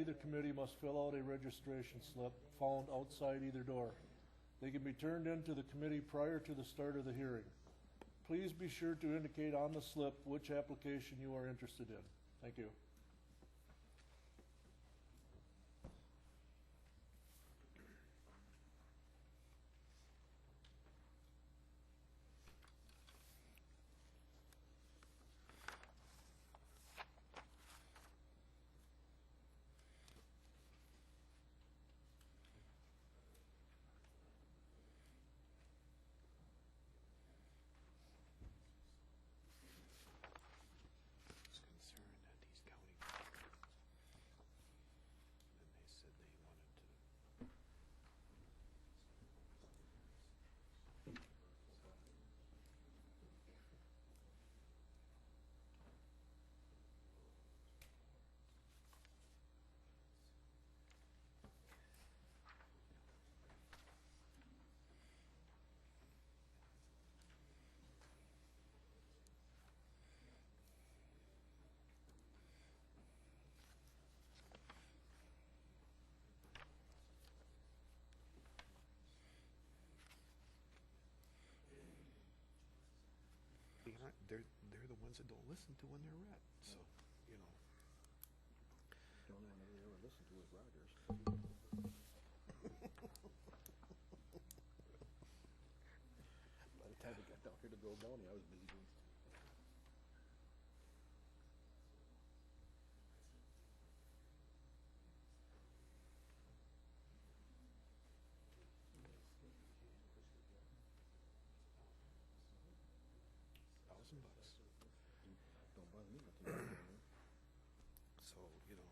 either committee must fill out a registration slip found outside either door. They can be turned into the committee prior to the start of the hearing. Please be sure to indicate on the slip which application you are interested in. Thank you. Concerned that these county, and they said they wanted to. They're the ones that don't listen to when they're read. So, you know. The only one I ever listened to was Rogers. By the time we got down here to Bill Downey, I was busy doing stuff. $1,000. Don't bother me nothing. So, you know,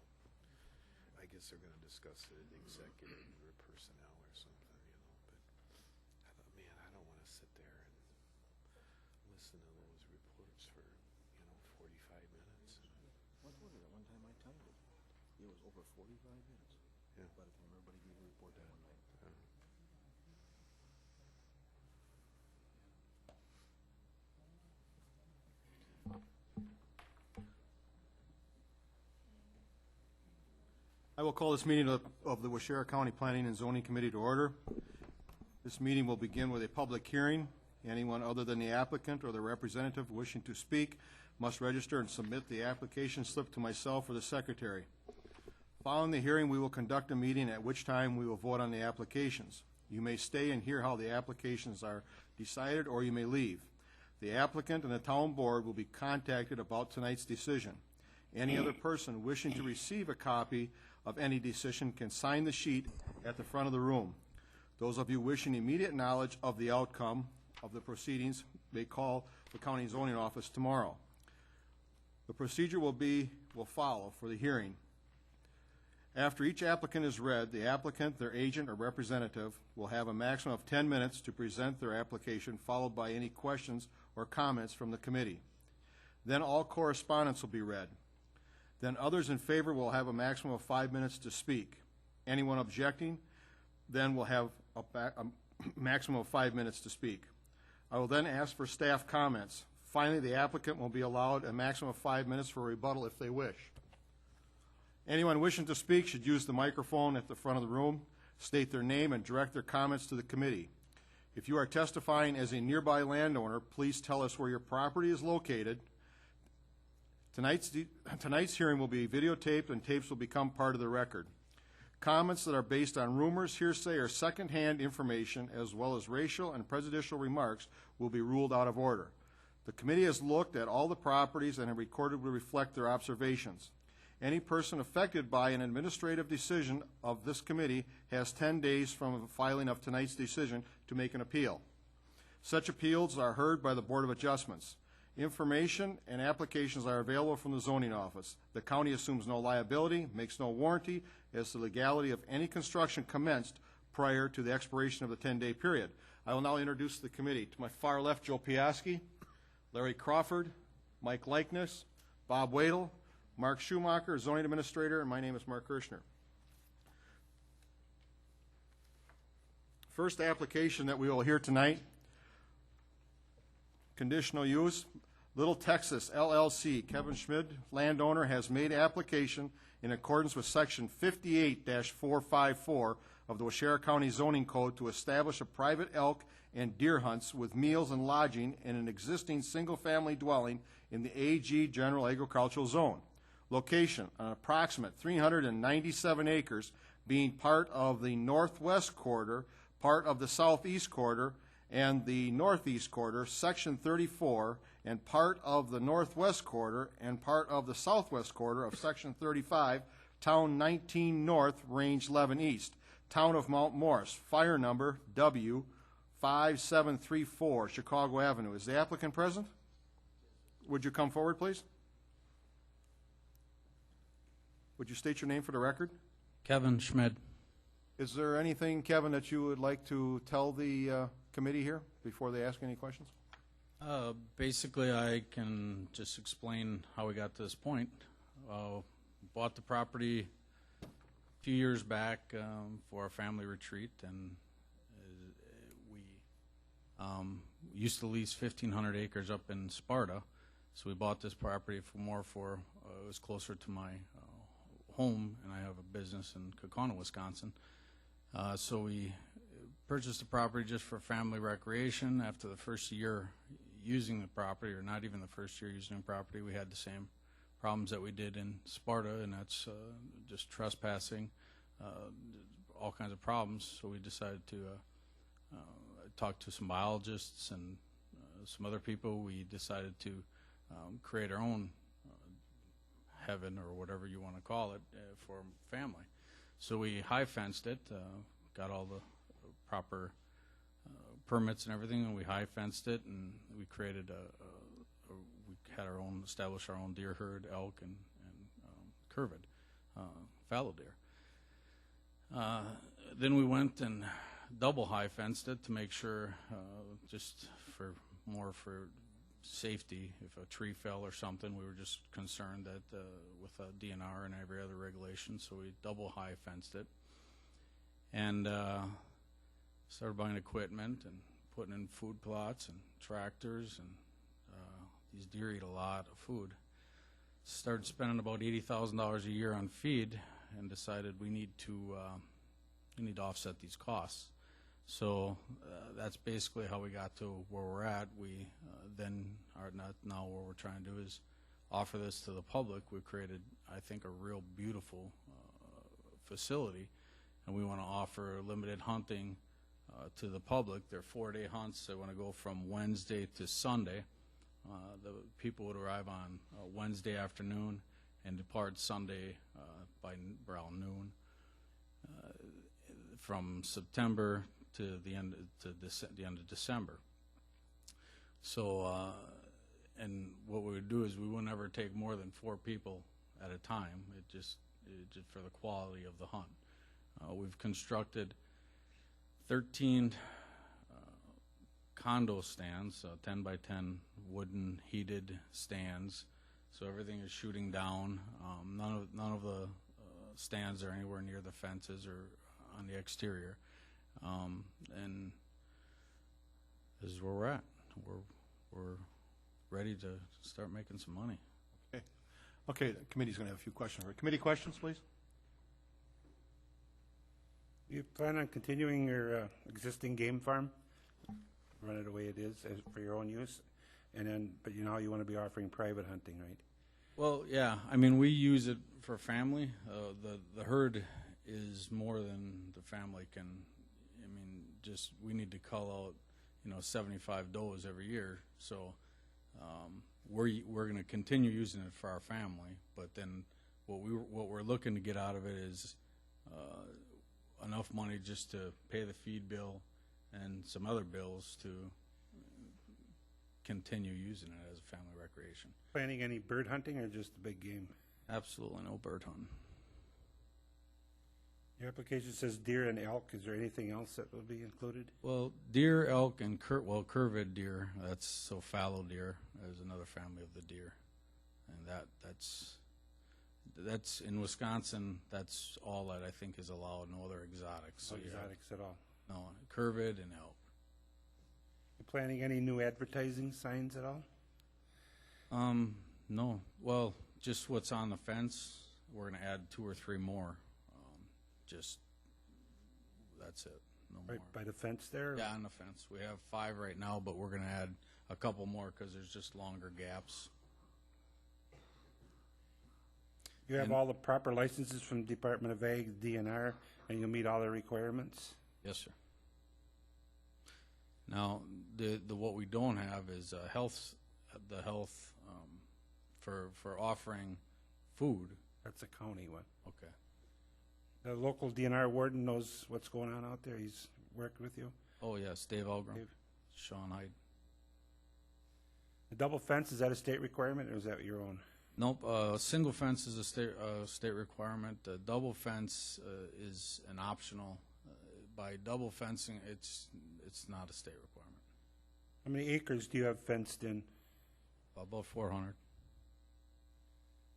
I guess they're going to discuss it in executive or personnel or something, you know. But I thought, man, I don't want to sit there and listen to those reports for, 45 minutes. What was it? At one time I timed it. It was over 45 minutes. Yeah. By the time everybody gave a report that one night. I will call this meeting of the Waushara County Planning and Zoning Committee to order. This meeting will begin with a public hearing. Anyone other than the applicant or the representative wishing to speak must register and submit the application slip to myself or the secretary. Following the hearing, we will conduct a meeting at which time we will vote on the applications. You may stay and hear how the applications are decided, or you may leave. The applicant and the town board will be contacted about tonight's decision. Any other person wishing to receive a copy of any decision can sign the sheet at the front of the room. Those of you wishing immediate knowledge of the outcome of the proceedings may call the county zoning office tomorrow. The procedure will follow for the hearing. After each applicant is read, the applicant, their agent, or representative will have a maximum of 10 minutes to present their application, followed by any questions or comments from the committee. Then all correspondence will be read. Then others in favor will have a maximum of 5 minutes to speak. Anyone objecting then will have a maximum of 5 minutes to speak. I will then ask for staff comments. Finally, the applicant will be allowed a maximum of 5 minutes for rebuttal if they wish. Anyone wishing to speak should use the microphone at the front of the room, state their name, and direct their comments to the committee. If you are testifying as a nearby landowner, please tell us where your property is located. Tonight's hearing will be videotaped, and tapes will become part of the record. Comments that are based on rumors, hearsay, or secondhand information, as well as racial and prejudicial remarks, will be ruled out of order. The committee has looked at all the properties and have recorded will reflect their observations. Any person affected by an administrative decision of this committee has 10 days from the filing of tonight's decision to make an appeal. Such appeals are heard by the Board of Adjustments. Information and applications are available from the zoning office. The county assumes no liability, makes no warranty as to the legality of any construction commenced prior to the expiration of the 10-day period. I will now introduce the committee. To my far left, Joe Piaski, Larry Crawford, Mike Likeness, Bob Wadle, Mark Schumacher, zoning administrator, and my name is Mark Kirshner. First application that we will hear tonight, conditional use, Little Texas LLC. Kevin Schmid, landowner, has made application in accordance with Section 58-454 of the Washera County Zoning Code to establish a private elk and deer hunts with meals and lodging in an existing single-family dwelling in the AG General Agricultural Zone. Location, an approximate 397 acres, being part of the northwest quarter, part of the southeast quarter, and the northeast quarter, Section 34, and part of the northwest quarter and part of the southwest quarter of Section 35, Town 19 North, Range 11 East, Town of Mount Morris, fire number W5734, Chicago Avenue. Is the applicant present? Would you come forward, please? Would you state your name for the record? Kevin Schmid. Is there anything, Kevin, that you would like to tell the committee here before they ask any questions? Basically, I can just explain how we got to this point. Bought the property a few years back for a family retreat, and we used to lease 1,500 acres up in Sparta. So we bought this property it was closer to my home, and I have a business in Kaukauna, Wisconsin. So we purchased the property just for family recreation. After the first year using the property, or not even the first year using the property, we had the same problems that we did in Sparta, and that's just trespassing, all kinds of problems. So we decided to talk to some biologists and some other people. We decided to create our own heaven, or whatever you want to call it, for family. So we high fenced it, got all the proper permits and everything, and we high fenced it, and we created we had established our own deer herd, elk, and curvid, fallow deer. Then we went and double high fenced it to make sure, just for safety. If a tree fell or something, we were just concerned that with DNR and every other regulation, so we double high fenced it, and started buying equipment and putting in food plots and tractors, and these deer eat a lot of food. Started spending about $80,000 a year on feed, and decided we need to offset these costs. So that's basically how we got to where we're at. We then are not now. What we're trying to do is offer this to the public. We've created, I think, a real beautiful facility, and we want to offer limited hunting to the public. They're 4-day hunts. They want to go from Wednesday to Sunday. The people would arrive on Wednesday afternoon and depart Sunday by around noon. From September to the end of December. So, and what we would do is we would never take more than 4 people at a time. It just for the quality of the hunt. We've constructed 13 condo stands, 10 by 10 wooden heated stands. So everything is shooting down. None of the stands are anywhere near the fences or on the exterior. And this is where we're at. We're ready to start making some money. Okay, the committee's going to have a few questions. Committee questions, please? You plan on continuing your existing game farm? Run it the way it is for your own use? And then, but you know, you want to be offering private hunting, right? Well, yeah. I mean, we use it for family. The herd is more than the family can. I mean, just we need to cull out, 75 does every year. So we're going to continue using it for our family. But then what we're looking to get out of it is enough money just to pay the feed bill and some other bills to continue using it as a family recreation. Planning any bird hunting or just the big game? Absolutely no bird hunting. Your application says deer and elk. Is there anything else that will be included? Well, deer, elk, and curvid deer. That's fallow deer is another family of the deer, and that's in Wisconsin. That's all that I think is allowed. No other exotics. No exotics at all. No, curvid and elk. You planning any new advertising signs at all? No. Well, just what's on the fence we're gonna add 2 or 3 more. Just, that's it, no more. Right by the fence there? Yeah, on the fence. We have 5 right now, but we're gonna add a couple more because there's just longer gaps. You have all the proper licenses from Department of Ag, DNR, and you'll meet all the requirements? Yes, sir. Now, what we don't have is the health, for offering food. That's a county one. Okay. The local DNR warden knows what's going on out there. He's worked with you. Oh, yes, Dave Algren, Dave. Sean Hyde. The double fence, is that a state requirement or is that your own? Nope, single fence is a state requirement. Double fence is an optional. By double fencing, it's not a state requirement. How many acres do you have fenced in? About 400.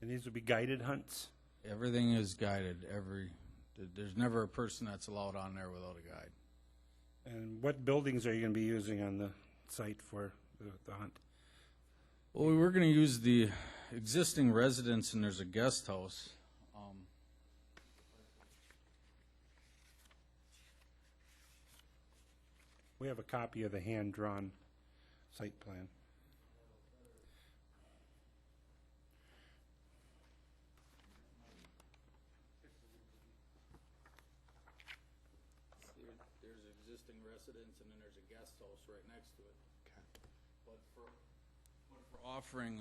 And these would be guided hunts? Everything is guided. There's never a person that's allowed on there without a guide. And what buildings are you going to be using on the site for the hunt? Well, we were going to use the existing residence, and there's a guest house. We have a copy of the hand-drawn site plan. There's an existing residence, and then there's a guest house right next to it. But for offering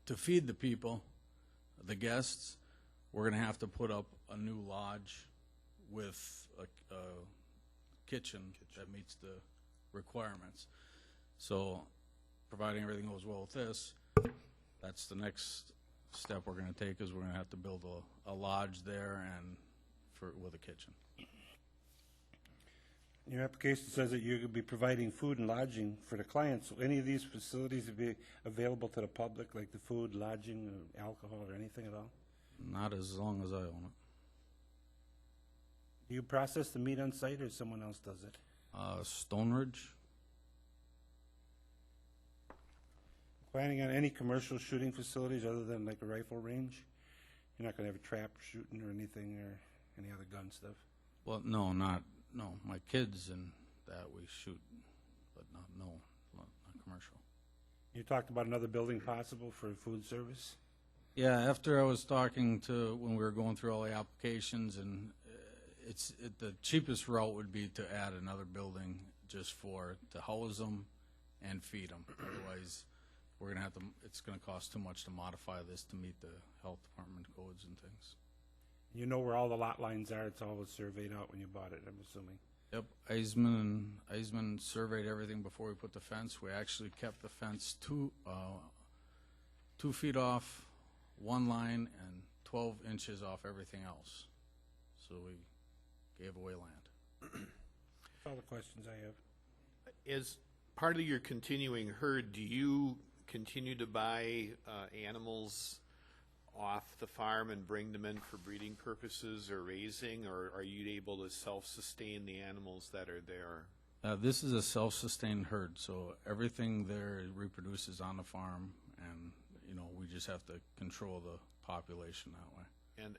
to feed the people, the guests, we're going to have to put up a new lodge with a kitchen that meets the requirements. So, providing everything goes well with this, that's the next step we're going to take, is we're going to have to build a lodge there and with a kitchen. Your application says that you're going to be providing food and lodging for the clients. Will any of these facilities be available to the public, like the food, lodging, or alcohol, or anything at all? Not as long as I own it. Do you process the meat on site, or someone else does it? Stone Ridge? Planning on any commercial shooting facilities other than like a rifle range? You're not going to have a trap shooting or anything, or any other gun stuff? Well, no, my kids and that we shoot, but not commercial. You talked about another building possible for food service? Yeah, after I was talking when we were going through all the applications, and the cheapest route would be to add another building just to house them and feed them. Otherwise, it's gonna cost too much to modify this to meet the health department codes and things. You know where all the lot lines are? It's all surveyed out when you bought it, I'm assuming. Yep, Eisman surveyed everything before we put the fence. We actually kept the fence 2 feet off one line and 12 inches off everything else. So we gave away land. That's all the questions I have. As part of your continuing herd, do you continue to buy animals off the farm and bring them in for breeding purposes or raising, or are you able to self-sustain the animals that are there? This is a self-sustained herd, so everything there reproduces on the farm, and we just have to control the population that way.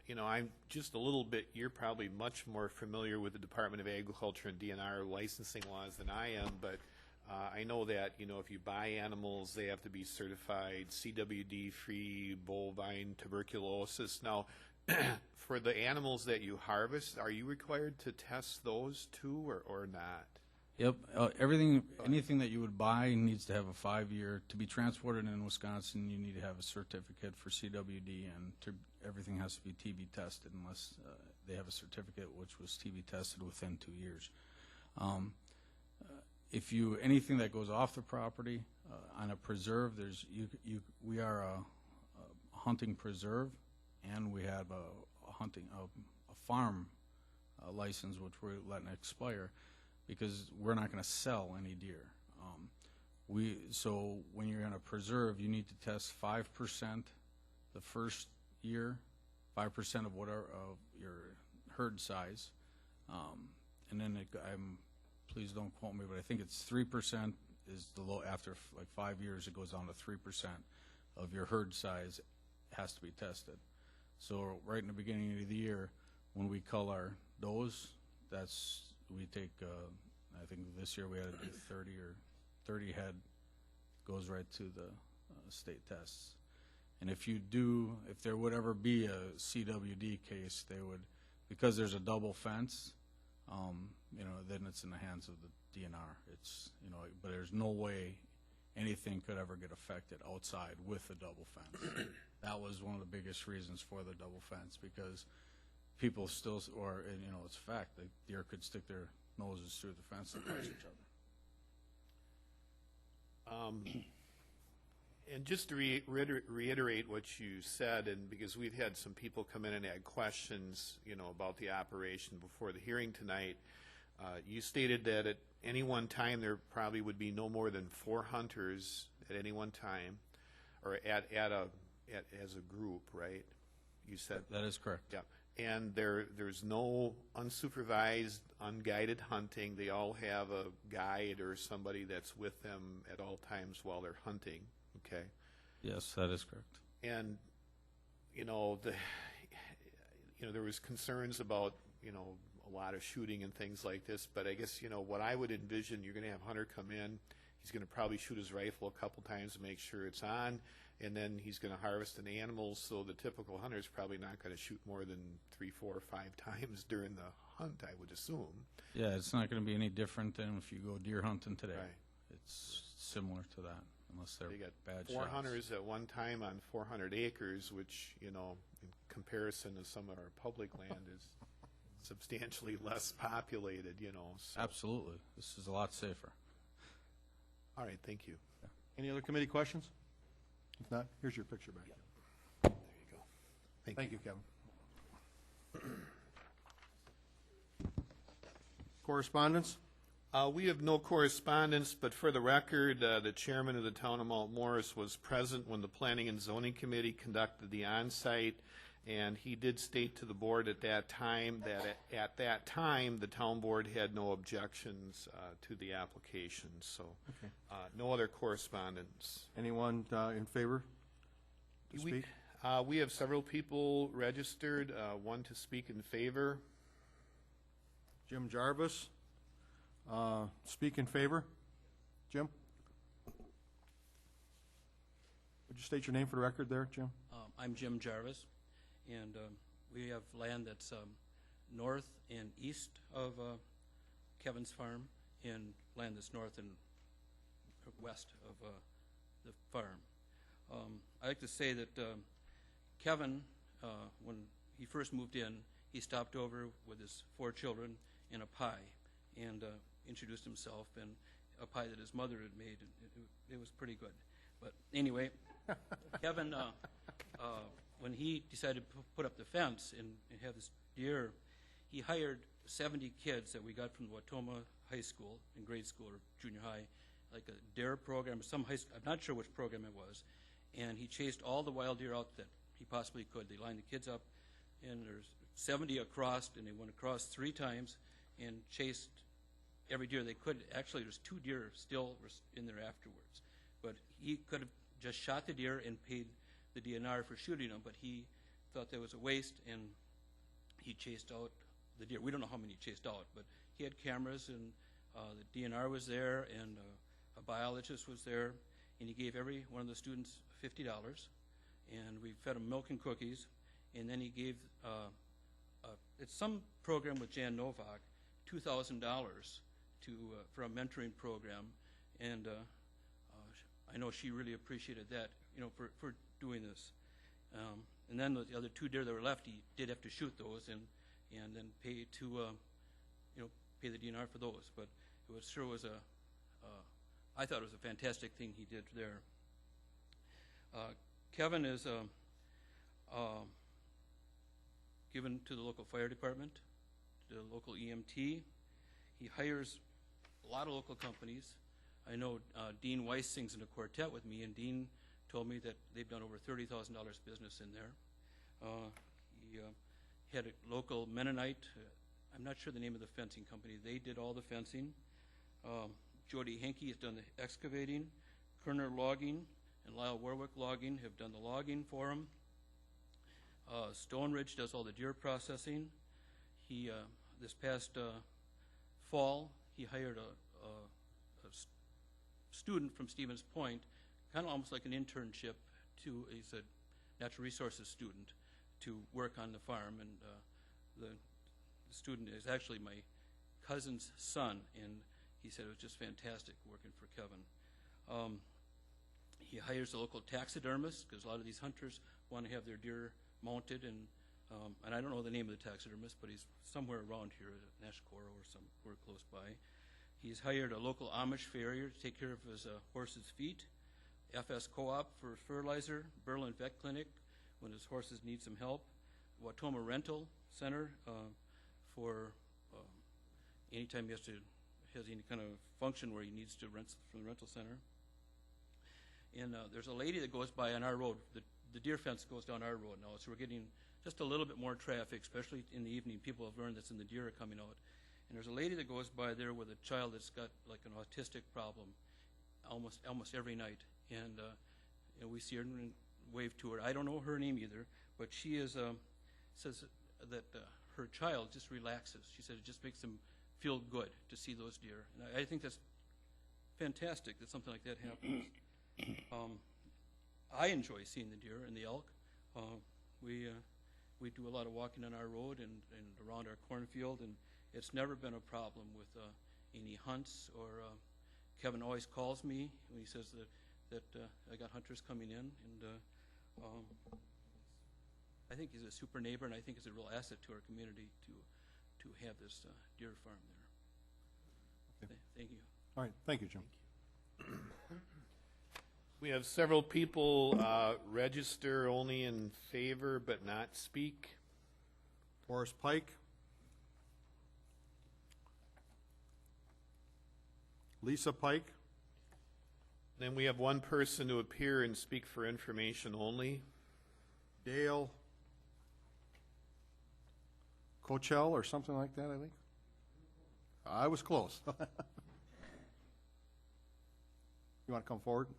And, I'm just a little bit, you're probably much more familiar with the Department of Agriculture and DNR licensing laws than I am, but I know that, if you buy animals, they have to be certified CWD-free bovine tuberculosis. Now, for the animals that you harvest, are you required to test those too, or not? Yep, anything that you would buy needs to have a 5-year, to be transported in Wisconsin, you need to have a certificate for CWD, and everything has to be TB tested unless they have a certificate which was TB tested within 2 years. Anything that goes off the property on a preserve, we are a hunting preserve, and we have a farm license which we're letting expire, because we're not going to sell any deer. So when you're in a preserve, you need to test 5% the first year, 5% of your herd size, and then please don't quote me, but I think it's 3% is the low. After like 5 years, it goes down to 3% of your herd size has to be tested. So right in the beginning of the year, when we cull our does, we take, I think this year we had to do 30 head, goes right to the state tests. And if there would ever be a CWD case, they would, because there's a double fence, then it's in the hands of the DNR. But there's no way anything could ever get affected outside with a double fence. That was one of the biggest reasons for the double fence, because people still, it's a fact, the deer could stick their noses through the fence and touch each other. And just to reiterate what you said, and because we've had some people come in and add questions, about the operation before the hearing tonight, you stated that at any one time there probably would be no more than 4 hunters at any one time, or as a group, right? You said That is correct. yeah. And there's no unsupervised, unguided hunting. They all have a guide or somebody that's with them at all times while they're hunting. Okay. Yes, that is correct. And there was concerns about a lot of shooting and things like this. But I guess what I would envision, you're going to have a hunter come in. He's going to probably shoot his rifle a couple times to make sure it's on, and then he's going to harvest an animal. So the typical hunter is probably not going to shoot more than 3, 4, 5 times during the hunt, I would assume. Yeah, it's not going to be any different than if you go deer hunting today. Right. It's similar to that, unless they're They got bad 4 shots. hunters at one time on 400 acres, which, in comparison to some of our public land is substantially less populated, so. Absolutely. This is a lot safer. All right, thank you. Any other committee questions? If not, here's your picture back. There you go. Thank you, Kevin. Correspondence? We have no correspondence, but for the record, the chairman of the town of Mount Morris was present when the Planning and Zoning Committee conducted the on-site, and he did state to the board at that time that at that time, the town board had no objections to the application, so no other correspondence. Anyone in favor to speak? We have several people registered, one to speak in favor. Jim Jarvis, speak in favor. Jim? Would you state your name for the record there, Jim? I'm Jim Jarvis, and we have land that's north and east of Kevin's farm, and land that's north and west of the farm. I like to say that Kevin, when he first moved in, he stopped over with his 4 children and a pie, and introduced himself, and a pie that his mother had made. It was pretty good. But anyway, Kevin, when he decided to put up the fence and have this deer, he hired 70 kids that we got from the Watoma High School, in grade school or junior high, like a DARE program, some high school, I'm not sure which program it was, and he chased all the wild deer out that he possibly could. They lined the kids up, and there's 70 across, and they went across 3 times and chased every deer they could. Actually, there's 2 deer still in there afterwards. But he could have just shot the deer and paid the DNR for shooting them, but he thought that was a waste, and he chased out the deer. We don't know how many he chased out, but he had cameras, and the DNR was there, and a biologist was there, and he gave every one of the students $50, and we fed them milk and cookies, and then he gave, it's some program with Jan Novak, $2,000 for a mentoring program, and I know she really appreciated that, for doing this. And then the other 2 deer that were left, he did have to shoot those and then pay to, pay the DNR for those. But it sure was I thought it was a fantastic thing he did there. Kevin is given to the local fire department, to the local EMT. He hires a lot of local companies. I know Dean Weiss sings in a quartet with me, and Dean told me that they've done over $30,000 business in there. He had a local Mennonite, I'm not sure the name of the fencing company, they did all the fencing. Jody Henke has done the excavating. Kerner Logging and Lyle Warwick Logging have done the logging for him. Stone Ridge does all the deer processing. He, this past fall, he hired a student from Stevens Point, kind of almost like an internship he's a natural resources student, to work on the farm. And the student is actually my cousin's son, and he said it was just fantastic working for Kevin. He hires a local taxidermist, because a lot of these hunters want to have their deer mounted, and I don't know the name of the taxidermist, but he's somewhere around here at Nashcoro or somewhere close by. He's hired a local Amish farrier to take care of his horse's feet, FS Co-op for fertilizer, Berlin Vet Clinic when his horses need some help, Watoma Rental Center for anytime he has any kind of function where he needs to rent from the rental center. And there's a lady that goes by on our road. The deer fence goes down our road now, so we're getting just a little bit more traffic, especially in the evening. People have learned that the deer are coming out. And there's a lady that goes by there with a child that's got like an autistic problem almost every night. And we see her and wave to her. I don't know her name either, but she is says that her child just relaxes. She said it just makes them feel good to see those deer. And I think that's fantastic that something like that happens. I enjoy seeing the deer and the elk. We do a lot of walking on our road and around our cornfield, and it's never been a problem with any hunts. Or Kevin always calls me when he says that I got hunters coming in, and I think he's a super neighbor, and I think it's a real asset to our community to have this deer farm there. Thank you. All right, thank you, Jim. We have several people register only in favor but not speak. Horace Pike. Lisa Pike. Then we have one person to appear and speak for information only. Dale Coachell or something like that, I think. I was close. You want to come forward?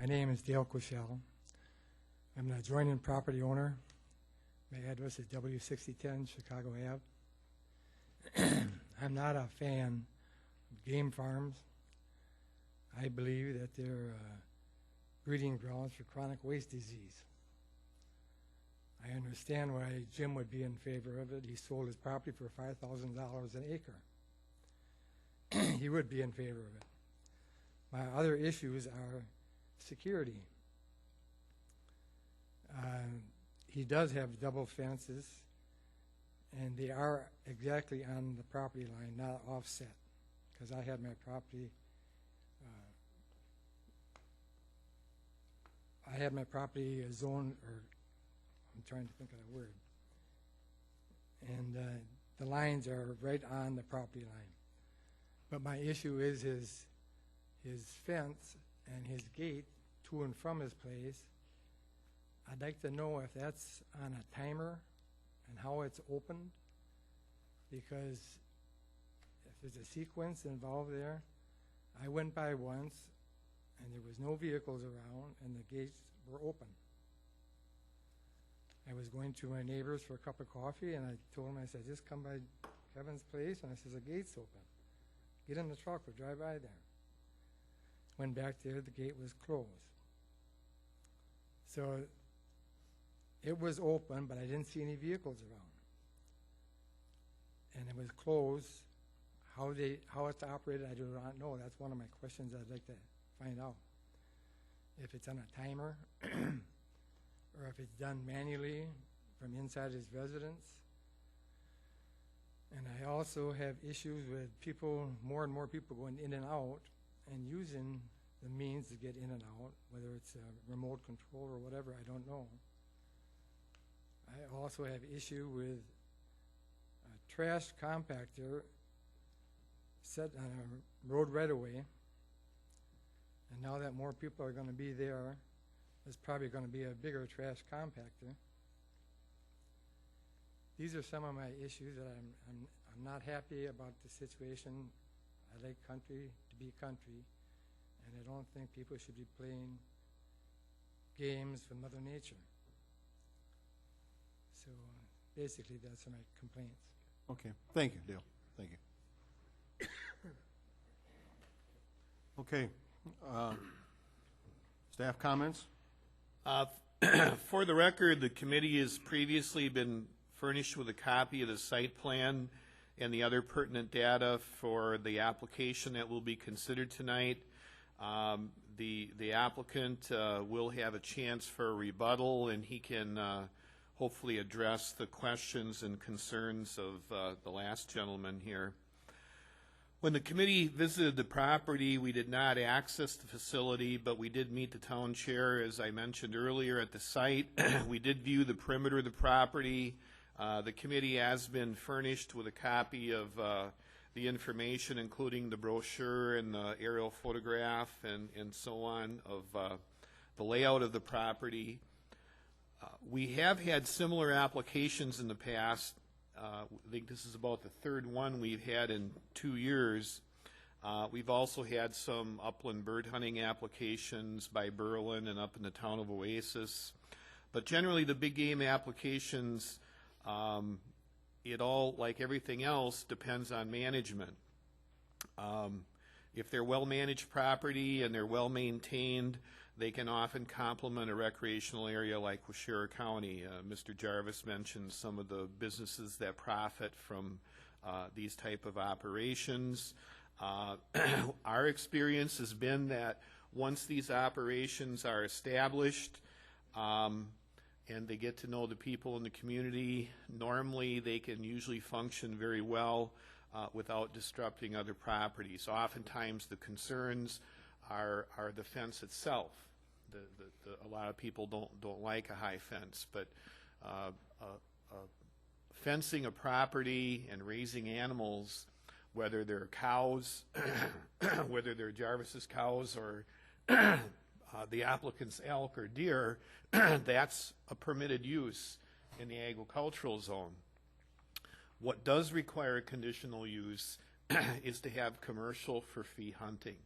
My name is Dale Coachell. I'm an adjoining property owner. My address is W6010 Chicago Ave. I'm not a fan of game farms. I believe that they're breeding grounds for chronic waste disease. I understand why Jim would be in favor of it. He sold his property for $5,000 an acre. He would be in favor of it. My other issues are security. He does have double fences, and they are exactly on the property line, not offset, because I had my property zoned, or I'm trying to think of the word, and the lines are right on the property line. But my issue is his fence and his gate to and from his place. I'd like to know if that's on a timer and how it's opened, because if there's a sequence involved there, I went by once and there was no vehicles around and the gates were open. I was going to my neighbors for a cup of coffee, and I told him, I said, just come by Kevin's place, and I said, the gate's open. Get in the truck, we'll drive by there. Went back there, the gate was closed. So it was open, but I didn't see any vehicles around. And it was closed. How it's operated, I do not know. That's one of my questions I'd like to find out. If it's on a timer, or if it's done manually from inside his residence. And I also have issues with people, more and more people going in and out and using the means to get in and out, whether it's a remote control or whatever, I don't know. I also have issue with a trash compactor set on a road right away. And now that more people are going to be there, there's probably going to be a bigger trash compactor. These are some of my issues that I'm not happy about the situation. I like country to be country, and I don't think people should be playing games with Mother Nature. So basically, that's my complaints. Okay, thank you, Dale, thank you. Okay, staff comments? For the record, the committee has previously been furnished with a copy of the site plan and the other pertinent data for the application that will be considered tonight. The applicant will have a chance for a rebuttal, and he can hopefully address the questions and concerns of the last gentleman here. When the committee visited the property, we did not access the facility, but we did meet the town chair, as I mentioned earlier, at the site. We did view the perimeter of the property. The committee has been furnished with a copy of the information, including the brochure and the aerial photograph and so on of the layout of the property. We have had similar applications in the past. I think this is about the third one we've had in 2 years. We've also had some upland bird hunting applications by Berlin and up in the town of Oasis. But generally the big game applications, it all, like everything else, depends on management. If they're well-managed property and they're well-maintained, they can often complement a recreational area like Waushara County. Mr. Jarvis mentioned some of the businesses that profit from these type of operations. Our experience has been that once these operations are established and they get to know the people in the community, normally they can usually function very well without disrupting other properties. Oftentimes the concerns are the fence itself. A lot of people don't like a high fence, but fencing a property and raising animals, whether they're cows, whether they're Jarvis's cows or the applicant's elk or deer, that's a permitted use in the agricultural zone. What does require conditional use is to have commercial for fee hunting.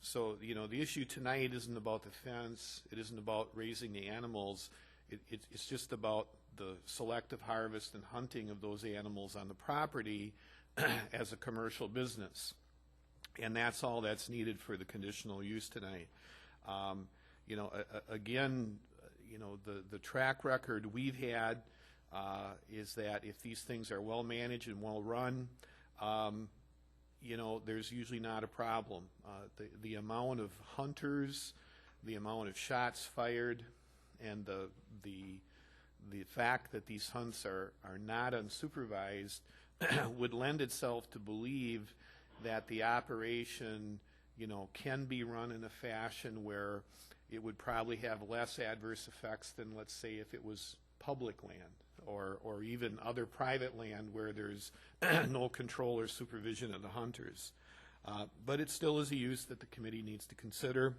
So, you know, the issue tonight isn't about the fence, it isn't about raising the animals, it's just about the selective harvest and hunting of those animals on the property as a commercial business. And that's all that's needed for the conditional use tonight. You know, again, you know, the track record we've had is that if these things are well managed and well run, you know, there's usually not a problem. The amount of hunters, the amount of shots fired, and the fact that these hunts are not unsupervised would lend itself to believe that the operation, you know, can be run in a fashion where it would probably have less adverse effects than, let's say, if it was public land or even other private land where there's no control or supervision of the hunters. But it still is a use that the committee needs to consider.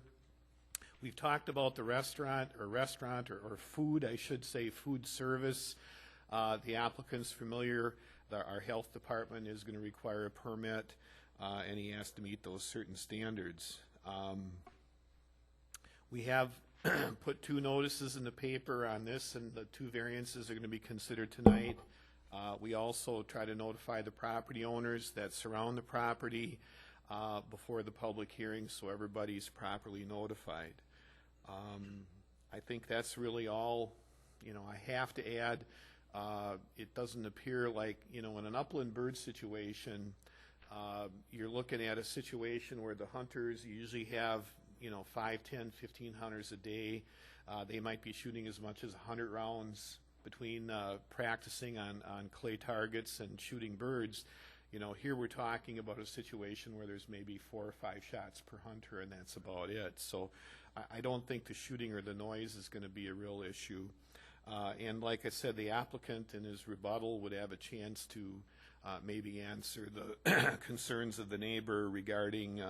We've talked about the restaurant or food, I should say, food service. The applicant's familiar. Our health department is going to require a permit, and he has to meet those certain standards. We have put 2 notices in the paper on this, and the 2 variances are going to be considered tonight. We also try to notify the property owners that surround the property before the public hearing, so everybody's properly notified. I think that's really all, you know, I have to add. It doesn't appear like, you know, in an upland bird situation, you're looking at a situation where the hunters usually have, you know, 5, 10, 15 hunters a day. They might be shooting as much as 100 rounds between practicing on clay targets and shooting birds. You know, here we're talking about a situation where there's maybe 4 or 5 shots per hunter, and that's about it. So I don't think the shooting or the noise is going to be a real issue. And like I said, the applicant in his rebuttal would have a chance to maybe answer the concerns of the neighbor regarding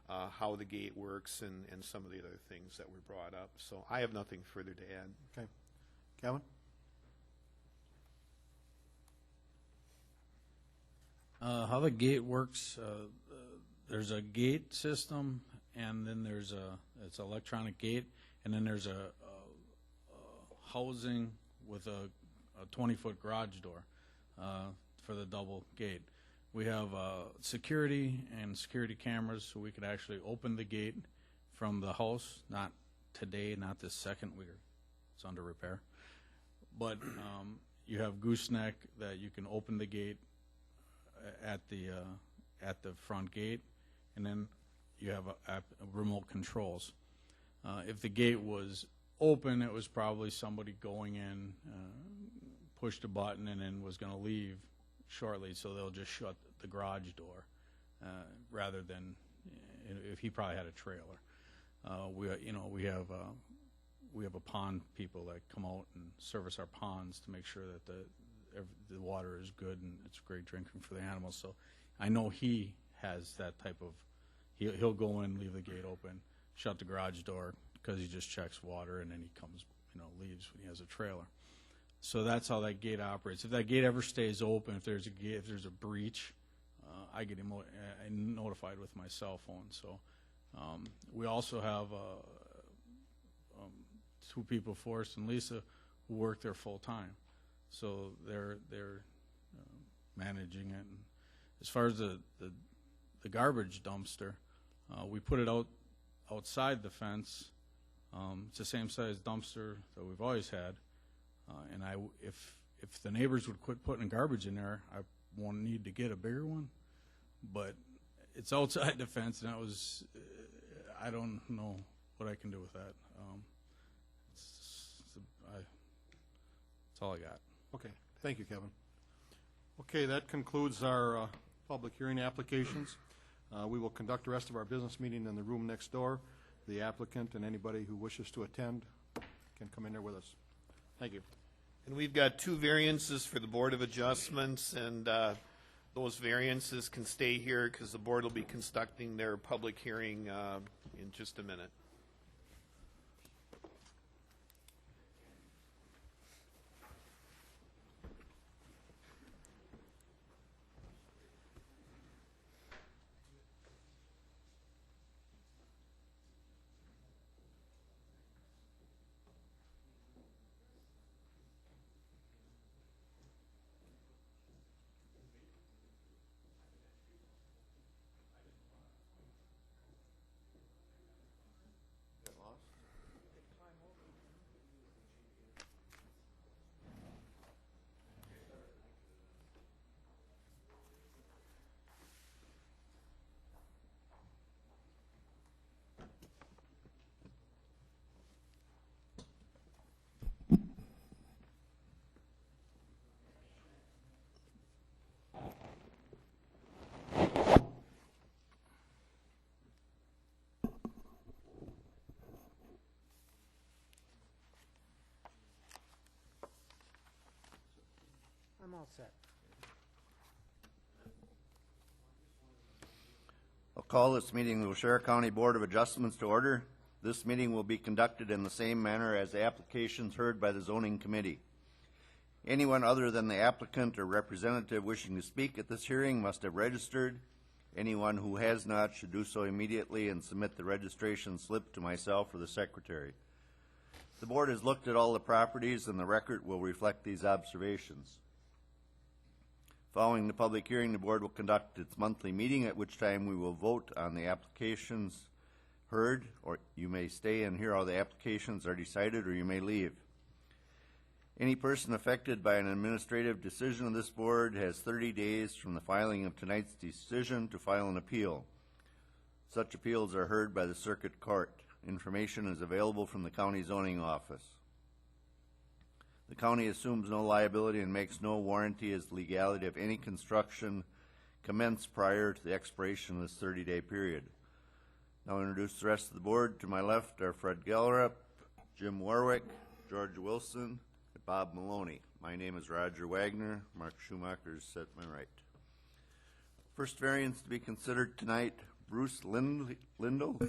how the gate works and some of the other things that were brought up. So I have nothing further to add. Okay. Kevin? How the gate works, there's a gate system, and then it's an electronic gate, and then there's a housing with a 20-foot garage door for the double gate. We have security and security cameras, so we could actually open the gate from the house, not today, not this second, it's under repair. But you have gooseneck that you can open the gate at the front gate, and then you have a remote controls. If the gate was open, it was probably somebody going in, pushed a button, and then was going to leave shortly, so they'll just shut the garage door rather than if he probably had a trailer. We have a pond people that come out and service our ponds to make sure that the water is good and it's great drinking for the animals. So I know he has that type of, he'll go in, leave the gate open, shut the garage door because he just checks water, and then he comes, leaves when he has a trailer. So that's how that gate operates. If that gate ever stays open, if there's a breach, I get notified with my cell phone. So we also have two people, Forrest and Lisa, who work there full time. So they're managing it. And as far as the garbage dumpster, we put it outside the fence. It's the same size dumpster that we've always had. And if the neighbors would quit putting garbage in there, I won't need to get a bigger one. But it's outside the fence, and I don't know what I can do with that. That's all I got. Okay, thank you, Kevin. Okay, that concludes our public hearing applications. We will conduct the rest of our business meeting in the room next door. The applicant and anybody who wishes to attend can come in there with us. Thank you. And we've got two variances for the Board of Adjustments, and those variances can stay here because the board will be conducting their public hearing in just a minute. I'm all set. I'll call this meeting of the Waushara County Board of Adjustments to order. This meeting will be conducted in the same manner as the applications heard by the zoning committee. Anyone other than the applicant or representative wishing to speak at this hearing must have registered. Anyone who has not should do so immediately and submit the registration slip to myself or the secretary. The board has looked at all the properties, and the record will reflect these observations. Following the public hearing, the board will conduct its monthly meeting, at which time we will vote on the applications heard, or you may stay and hear how the applications are decided, or you may leave. Any person affected by an administrative decision of this board has 30 days from the filing of tonight's decision to file an appeal. Such appeals are heard by the circuit court. Information is available from the county zoning office. The county assumes no liability and makes no warranty as the legality of any construction commenced prior to the expiration of this 30-day period. Now I'll introduce the rest of the board. To my left are Fred Gellerup, Jim Warwick, George Wilson, and Bob Maloney. My name is Roger Wagner. Mark Schumacher is at my right. First variance to be considered tonight, Bruce Lindell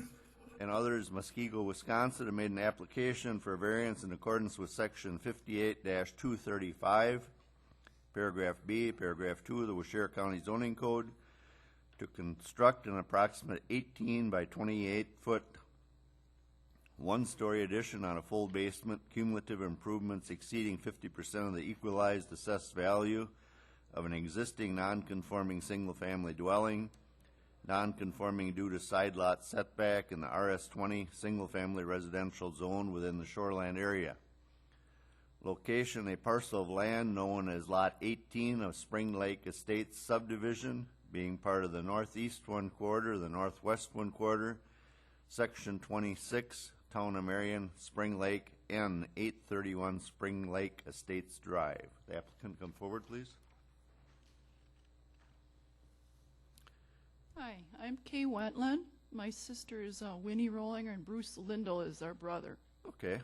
and others, Muskego, Wisconsin, have made an application for a variance in accordance with Section 58-235, Paragraph B, Paragraph 2 of the Waushara County Zoning Code to construct an approximate 18 by 28-foot, one-story addition on a full basement, cumulative improvements exceeding 50% of the equalized assessed value of an existing non-conforming single-family dwelling, non-conforming due to side lot setback in the RS-20 single-family residential zone within the shoreland area. Location, a parcel of land known as Lot 18 of Spring Lake Estates subdivision, being part of the northeast one quarter, the northwest one quarter, Section 26, Town of Marion, Spring Lake, N 831 Spring Lake Estates Drive. The applicant come forward, please. Hi, I'm Kay Wetland. My sister is Winnie Rollinger, and Bruce Lindell is our brother. Okay.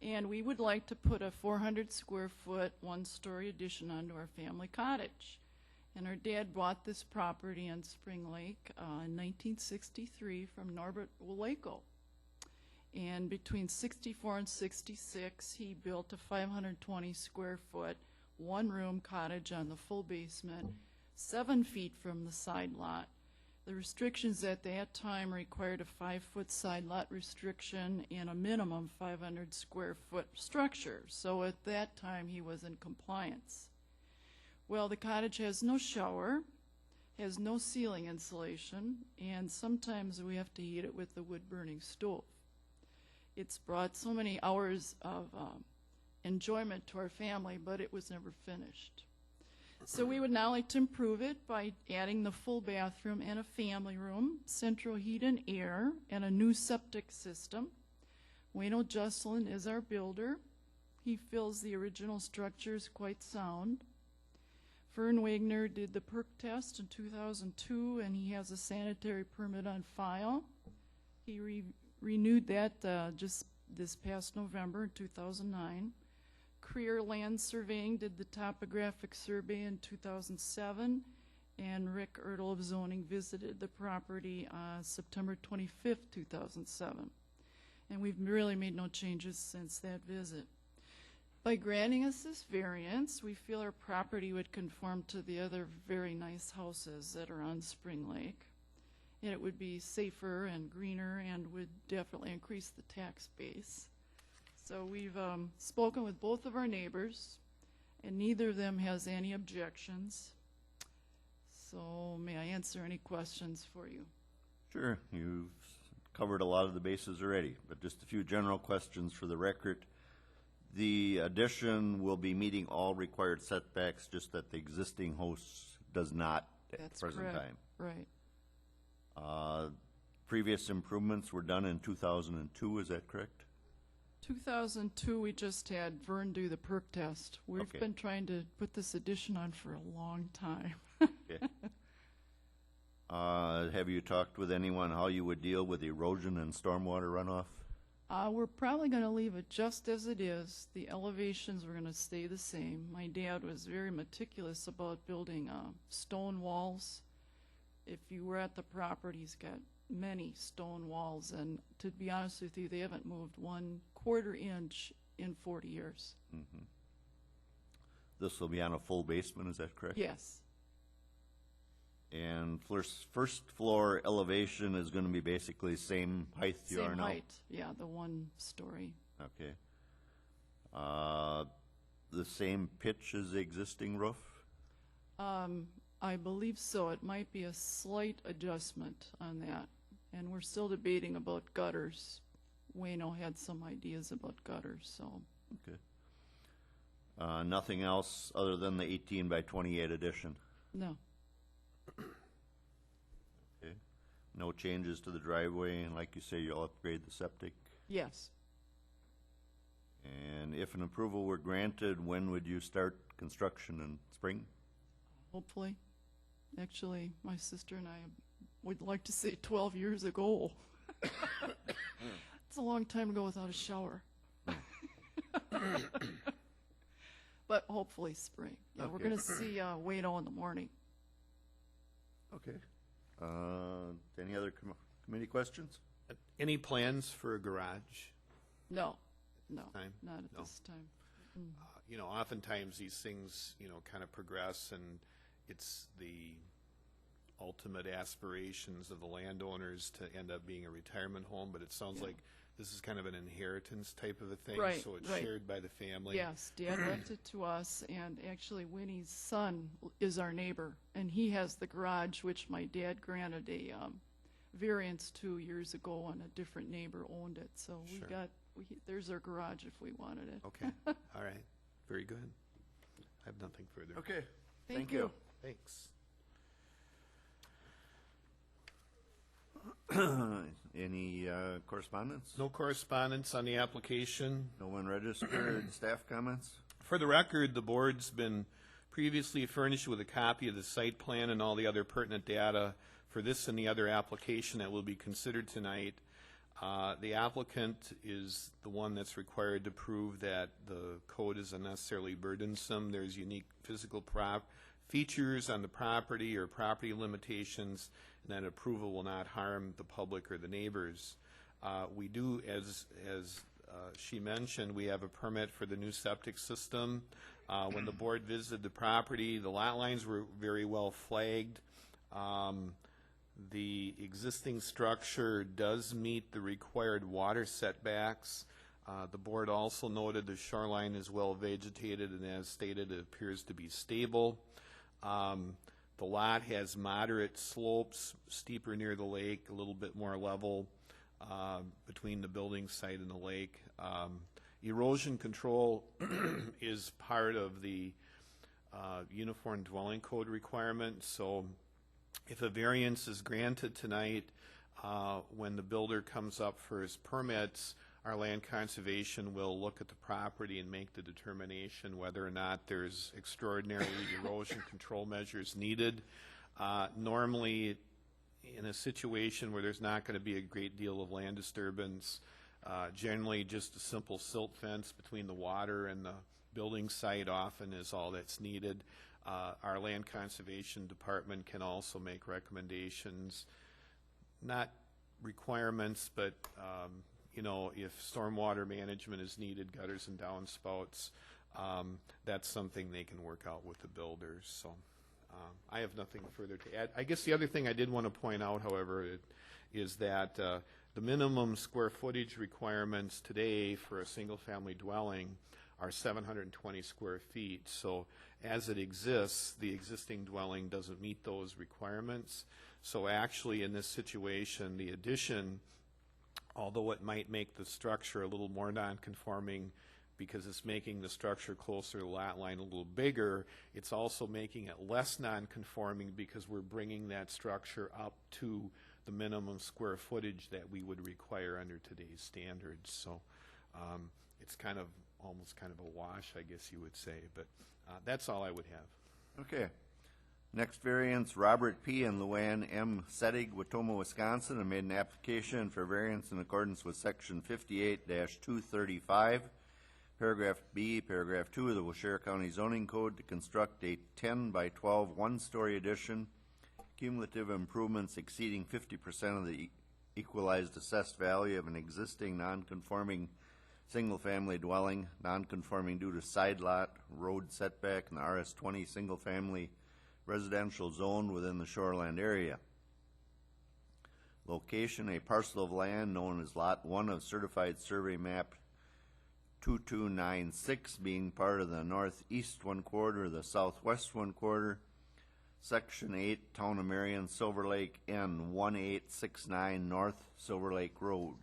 And we would like to put a 400 square foot, one-story addition onto our family cottage. And our dad bought this property on Spring Lake in 1963 from Norbert Waleko. And between 64 and 66, he built a 520 square foot, one-room cottage on the full basement, 7 feet from the side lot. The restrictions at that time required a 5-foot side lot restriction and a minimum 500 square foot structure. So at that time, he was in compliance. Well, the cottage has no shower, has no ceiling insulation, and sometimes we have to heat it with the wood-burning stove. It's brought so many hours of enjoyment to our family, but it was never finished. So we would now like to improve it by adding the full bathroom and a family room, central heat and air, and a new septic system. Wayno Jesselin is our builder. He feels the original structure is quite sound. Vern Wagner did the perk test in 2002, and he has a sanitary permit on file. He renewed that just this past November in 2009. Creer Land Surveying did the topographic survey in 2007, and Rick Ertl of Zoning visited the property September 25th, 2007. And we've really made no changes since that visit. By granting us this variance, we feel our property would conform to the other very nice houses that are on Spring Lake. And it would be safer and greener and would definitely increase the tax base. So we've spoken with both of our neighbors, and neither of them has any objections. So may I answer any questions for you? Sure. You've covered a lot of the bases already, but just a few general questions for the record. The addition will be meeting all required setbacks, just that the existing host does not at the present time. Right. Previous improvements were done in 2002, is that correct? 2002, we just had Vern do the perk test. We've Okay. been trying to put this addition on for a long time. Okay. Have you talked with anyone how you would deal with erosion and stormwater runoff? We're probably going to leave it just as it is. The elevations were going to stay the same. My dad was very meticulous about building stone walls. If you were at the property, he's got many stone walls, and to be honest with you, they haven't moved 1/4 inch in 40 years. Mm-hmm. This will be on a full basement, is that correct? Yes. And first floor elevation is going to be basically same height you are Same now? height, yeah, the 1 story. Okay. The same pitch as the existing roof? I believe so. It might be a slight adjustment on that. And we're still debating about gutters. Wayno had some ideas about gutters, so. Okay. Nothing else other than the 18 by 28 addition? No. Okay. No changes to the driveway, and like you say, you'll upgrade the septic? Yes. And if an approval were granted, when would you start construction in spring? Hopefully. Actually, my sister and I would like to say 12 years ago. It's a long time ago without a shower. But hopefully spring. Yeah, we're Okay. going to see Wayno in the morning. Okay. Any other committee questions? Any plans for a garage? No, Time? not at No. this time. You know, oftentimes these things, you know, kind of progress, and it's the ultimate aspirations of the landowners to end up being a retirement home, but it sounds like this is kind of an inheritance type of a thing, Right, so it's right. shared by the family. Yes, Dad left it to us, and actually Winnie's son is our neighbor, and he has the garage, which my dad granted a variance 2 years ago, and a different neighbor owned it, so Sure. there's our garage if we wanted it. Okay, all right, very good. I have nothing further. Okay, Thank you. Thanks. any correspondence? No correspondence on the application. No one registered. Staff comments? For the record, the board's been previously furnished with a copy of the site plan and all the other pertinent data for this and the other application that will be considered tonight. The applicant is the one that's required to prove that the code is unnecessarily burdensome. There's unique physical features on the property or property limitations, and that approval will not harm the public or the neighbors. We do, as she mentioned, we have a permit for the new septic system. When the board visited the property, the lot lines were very well flagged. The existing structure does meet the required water setbacks. The board also noted the shoreline is well vegetated, and as stated, it appears to be stable. The lot has moderate slopes, steeper near the lake, a little bit more level between the building site and the lake. Erosion control is part of the Uniform Dwelling Code requirement, so if a variance is granted tonight, when the builder comes up for his permits, our land conservation will look at the property and make the determination whether or not there's extraordinary erosion control measures needed. Normally, in a situation where there's not going to be a great deal of land disturbance, generally just a simple silt fence between the water and the building site often is all that's needed. Our land conservation department can also make recommendations, not requirements, but you know, if stormwater management is needed, gutters and downspouts, that's something they can work out with the builders. So I have nothing further to add. I guess the other thing I did want to point out, however, is that the minimum square footage requirements today for a single-family dwelling are 720 square feet. So as it exists, the existing dwelling doesn't meet those requirements. So actually in this situation, the addition, although it might make the structure a little more non-conforming because it's making the structure closer to the lot line a little bigger, it's also making it less non-conforming because we're bringing that structure up to the minimum square footage that we would require under today's standards. So it's kind of almost kind of a wash, I guess you would say, but that's all I would have. Okay. Next variance, Robert P. and Luann M. Sedig, Watoma, Wisconsin, have made an application for variance in accordance with section 58-235, paragraph B, paragraph 2 of the Waushara County Zoning Code to construct a 10 by 12 one-story addition, cumulative improvements exceeding 50% of the equalized assessed value of an existing non-conforming single-family dwelling, non-conforming due to side lot, road setback, and the RS-20 single-family residential zone within the shoreland area. Location, a parcel of land known as Lot 1 of Certified Survey Map 2296, being part of the northeast one quarter, the southwest one quarter, Section 8, Town of Marion, Silver Lake, N 1869 North Silver Lake Road.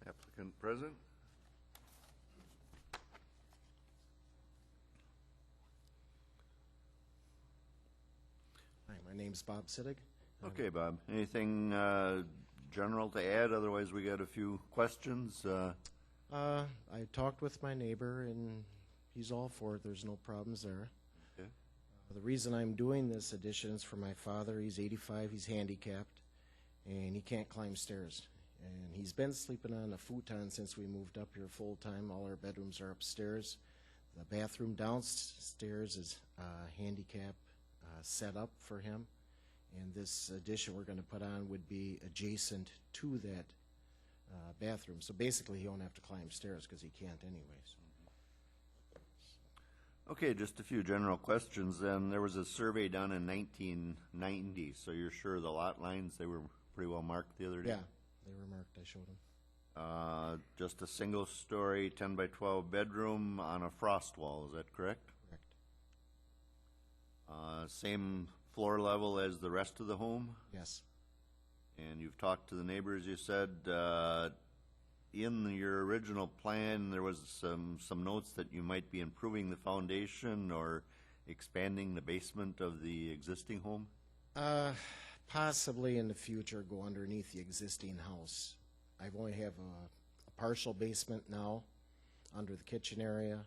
Applicant present. Hi, my name's Bob Sittig. Okay, Bob. Anything general to add? Otherwise, we got a few questions. I talked with my neighbor, and he's all for it. There's no problems there. Okay. The reason I'm doing this addition is for my father. He's 85, he's handicapped, and he can't climb stairs. And he's been sleeping on a futon since we moved up here full-time. All our bedrooms are upstairs. The bathroom downstairs is handicap set up for him. And this addition we're going to put on would be adjacent to that bathroom. So basically he won't have to climb stairs because he can't anyways. Okay, just a few general questions then. There was a survey done in 1990, so you're sure the lot lines, they were pretty well marked the other day? Yeah, they were marked, I showed them. Just a single-story, 10 by 12 bedroom on a frost wall, is that correct? Correct. Same floor level as the rest of the home? Yes. And you've talked to the neighbors, you said. In your original plan, there was some notes that you might be improving the foundation or expanding the basement of the existing home? Possibly in the future go underneath the existing house. I only have a partial basement now under the kitchen area.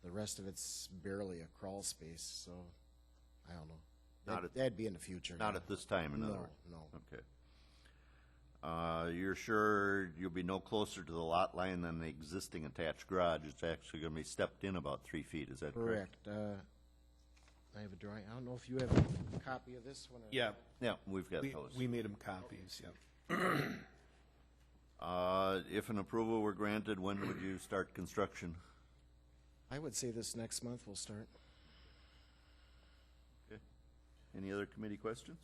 The rest of it's barely a crawl space, so I don't know. That'd be in the future. Not at this time, in other words? No. Okay. You're sure you'll be no closer to the lot line than the existing attached garage? It's actually going to be stepped in about 3 feet, is that correct? Correct. I have a drawing. I don't know if you have a copy of this one. Or Yeah, Yeah, we've got those. we made them copies, yeah. If an approval were granted, when would you start construction? I would say this next month we'll start. Okay. Any other committee questions?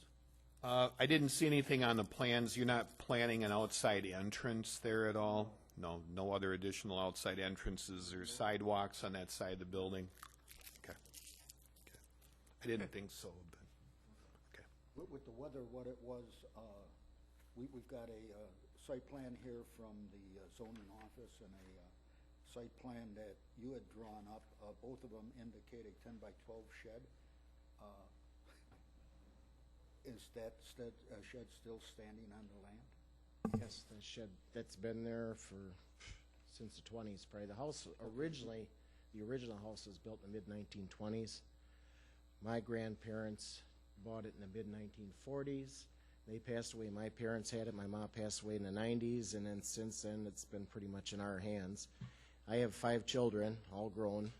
I didn't see anything on the plans. You're not planning an outside entrance there at all? No, no other additional outside entrances or sidewalks on that side of the building? Okay. I didn't think so, but, okay. With the weather, what it was, we've got a site plan here from the zoning office and a site plan that you had drawn up. Both of them indicate a 10 by 12 shed. Is that shed still standing on the land? Yes, the shed that's been there since the 20s, probably. The house originally, the original house was built in the mid-1920s. My grandparents bought it in the mid-1940s. They passed away. My parents had it. My mom passed away in the 90s, and then since then it's been pretty much in our hands. I have 5 children, all grown,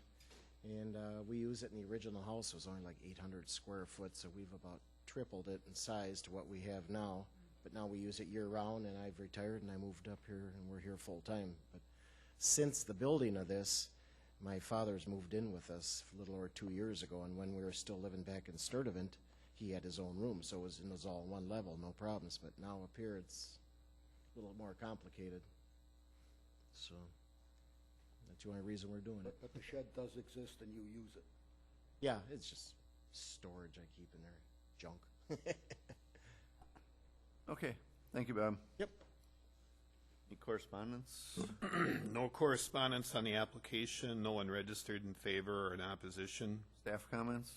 and we use it in the original house. It was only like 800 square foot, so we've about tripled it in size to what we have now. But now we use it year-round, and I've retired, and I moved up here, and we're here full-time. But since the building of this, my father's moved in with us a little over 2 years ago, and when we were still living back in Sturtevant, he had his own room, so it was all one level, no problems. But now up here, it's a little more complicated. So that's the only reason we're doing it. But the shed does exist and you use it? Yeah, it's just storage I keep in there, junk. Okay, thank you, Bob. Yep. Any correspondence? No correspondence on the application, no one registered in favor or in opposition. Staff comments?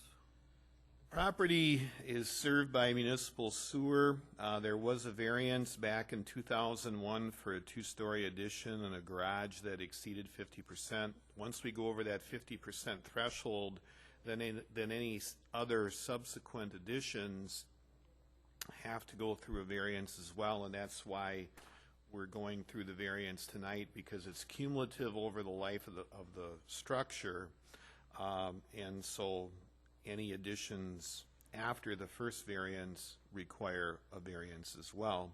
Property is served by municipal sewer. There was a variance back in 2001 for a 2-story addition and a garage that exceeded 50%. Once we go over that 50% threshold, then any other subsequent additions have to go through a variance as well, and that's why we're going through the variance tonight, because it's cumulative over the life of the structure, and so any additions after the first variance require a variance as well.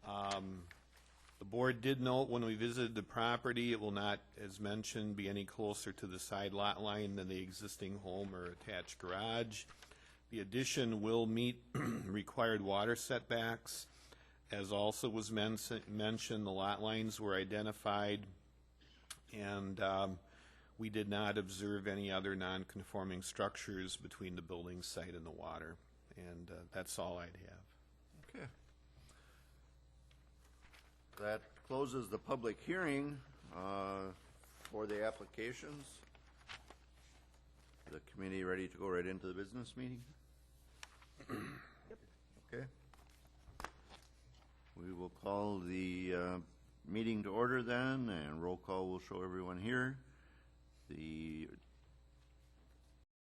The board did note when we visited the property, it will not, as mentioned, be any closer to the side lot line than the existing home or attached garage. The addition will meet required water setbacks. As also was mentioned, the lot lines were identified, and we did not observe any other non-conforming structures between the building site and the water. And that's all I'd have. Okay. That closes the public hearing for the applications. The committee ready to go right into the business meeting? Okay. We will call the meeting to order then, and roll call will show everyone here. The